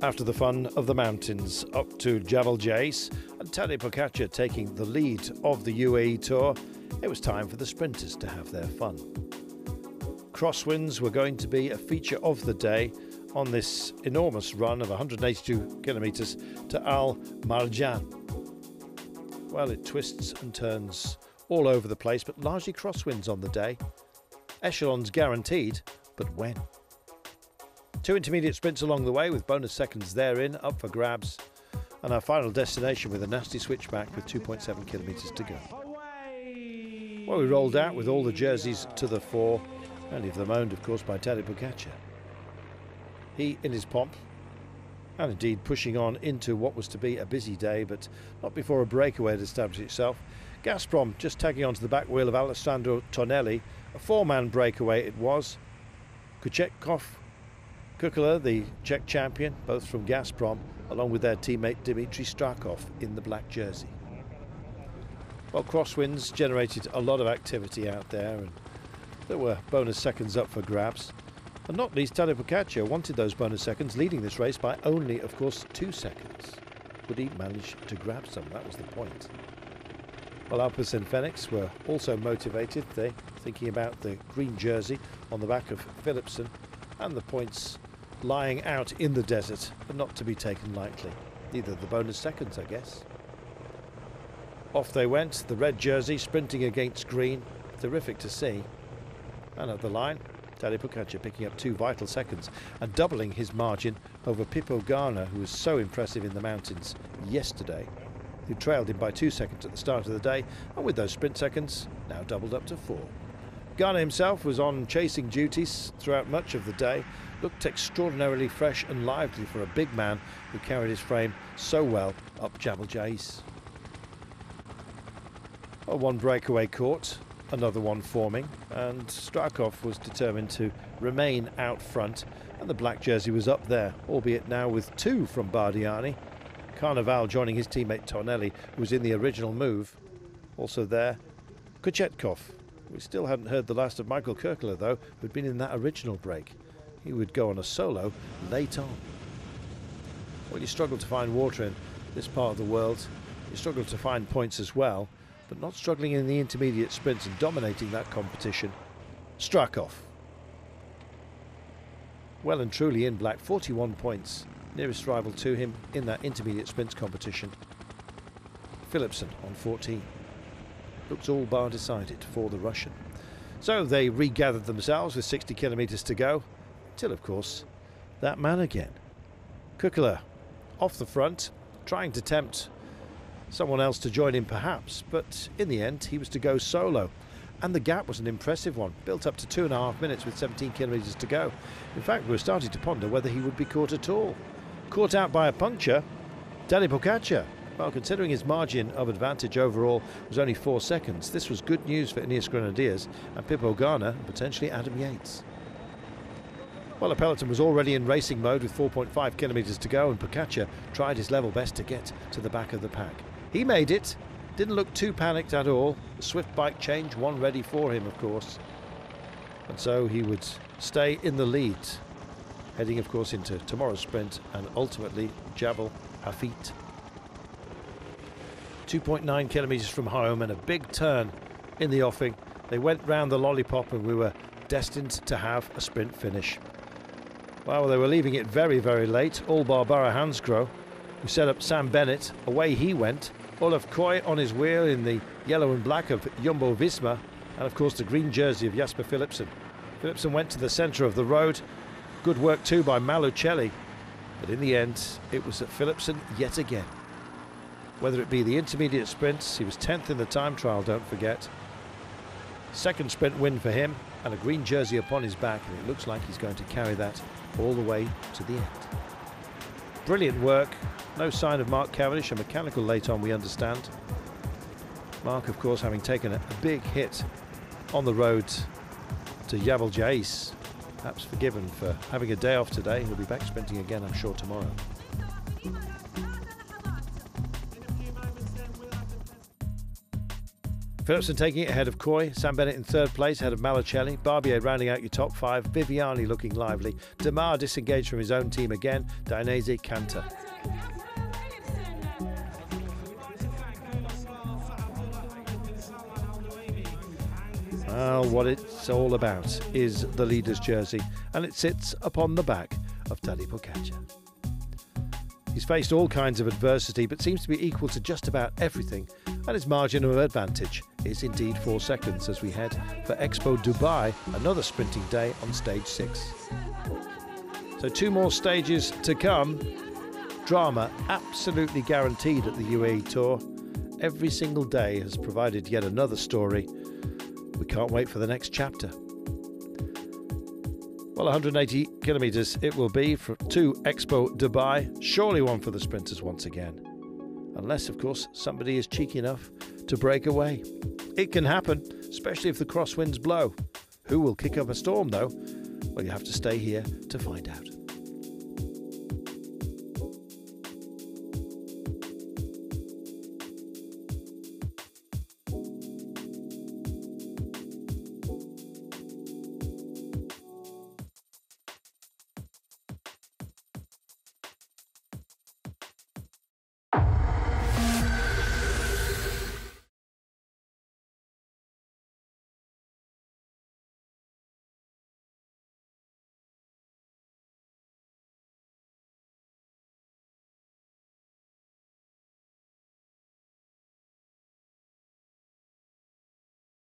After the fun of the mountains up to Jabal Jais and Tadej Pogačar taking the lead of the UAE Tour, it was time for the sprinters to have their fun. Crosswinds were going to be a feature of the day on this enormous run of 182 kilometres to Al Marjan. Well, it twists and turns all over the place, but largely crosswinds on the day. Echelons guaranteed, but when? 2 intermediate sprints along the way with bonus seconds therein up for grabs, and our final destination with a nasty switchback with 2.7 kilometres to go. Well, we rolled out with all the jerseys to the fore, only of them owned, of course, by Tadej Pogačar. He in his pomp, and indeed pushing on into what was to be a busy day, but not before a breakaway had established itself. Gazprom just tagging onto the back wheel of Alessandro Tonelli. A 4-man breakaway it was. Kuchetkov, Kukula, the Czech champion, both from Gazprom, along with their teammate Dmitry Strakov in the black jersey. Well, crosswinds generated a lot of activity out there, and there were bonus seconds up for grabs. And not least, Tadej Pogačar wanted those bonus seconds, leading this race by only, of course, 2 seconds. Would he manage to grab some? That was the point. Well, Alpes and Phoenix were also motivated. They thinking about the green jersey on the back of Philipsen and the points lying out in the desert, but not to be taken lightly. Neither the bonus seconds, I guess. Off they went, the red jersey sprinting against green. Terrific to see. And at the line, Tadej Pogačar picking up 2 vital seconds and doubling his margin over Pippo Ganna, who was so impressive in the mountains yesterday, who trailed him by 2 seconds at the start of the day, and with those sprint seconds now doubled up to 4. Ganna himself was on chasing duties throughout much of the day, looked extraordinarily fresh and lively for a big man who carried his frame so well up Jabal Jais. Well, 1 breakaway caught, another one forming, and Strakov was determined to remain out front, and the black jersey was up there, albeit now with 2 from Bardiani. Carnival joining his teammate Tonelli, who was in the original move. Also there, Kuchetkov. We still hadn't heard the last of Michael Kukula, though, who'd been in that original break. He would go on a solo late on. Well, you struggle to find water in this part of the world. You struggle to find points as well, but not struggling in the intermediate sprints and dominating that competition. Strakov. Well and truly in black, 41 points. Nearest rival to him in that intermediate sprints competition. Philipsen on 14. Looks all bar decided for the Russian. So they regathered themselves with 60 kilometres to go, till of course that man again. Kukula off the front, trying to tempt someone else to join him perhaps, but in the end he was to go solo. And the gap was an impressive one, built up to 2.5 minutes with 17 kilometres to go. In fact, we were starting to ponder whether he would be caught at all. Caught out by a puncture, Tadej Pogačar. Well, considering his margin of advantage overall was only 4 seconds, this was good news for Ineos Grenadiers and Pippo Ganna and potentially Adam Yates. Well, the peloton was already in racing mode with 4.5 kilometres to go, and Pogačar tried his level best to get to the back of the pack. He made it, didn't look too panicked at all. The swift bike change, one ready for him, of course. And so he would stay in the lead, heading, of course, into tomorrow's sprint and ultimately Jabal Hafit. 2.9 kilometres from home and a big turn in the offing. They went round the lollipop and we were destined to have a sprint finish. Well, they were leaving it very, very late. All bar Bora Hansgrohe, who set up Sam Bennett. Away he went. Olaf Koy on his wheel in the yellow and black of Jumbo-Visma, and of course the green jersey of Jasper Philipsen. Philipsen went to the centre of the road. Good work too by Malucelli, but in the end it was at Philipsen yet again. Whether it be the intermediate sprints, he was 10th in the time trial, don't forget. Second sprint win for him, and a green jersey upon his back, and it looks like he's going to carry that all the way to the end. Brilliant work. No sign of Mark Cavendish, a mechanical late on, we understand. Mark, of course, having taken a big hit on the road to Jabal Jais, perhaps forgiven for having a day off today. He'll be back sprinting again, I'm sure, tomorrow. Philipsen taking it ahead of Coy, Sam Bennett in third place ahead of Malicelli, Barbier rounding out your top five, Viviani looking lively, Demar disengaged from his own team again, Dainese Canter. Well, what it's all about is the leader's jersey, and it sits upon the back of Tadej Pogačar. He's faced all kinds of adversity, but seems to be equal to just about everything, and his margin of advantage is indeed 4 seconds as we head for Expo Dubai, another sprinting day on stage 6. So 2 more stages to come. Drama absolutely guaranteed at the UAE Tour. Every single day has provided yet another story. We can't wait for the next chapter. Well, 180 kilometres it will be to Expo Dubai. Surely one for the sprinters once again. Unless, of course, somebody is cheeky enough to break away. It can happen, especially if the crosswinds blow. Who will kick up a storm, though? Well, you have to stay here to find out.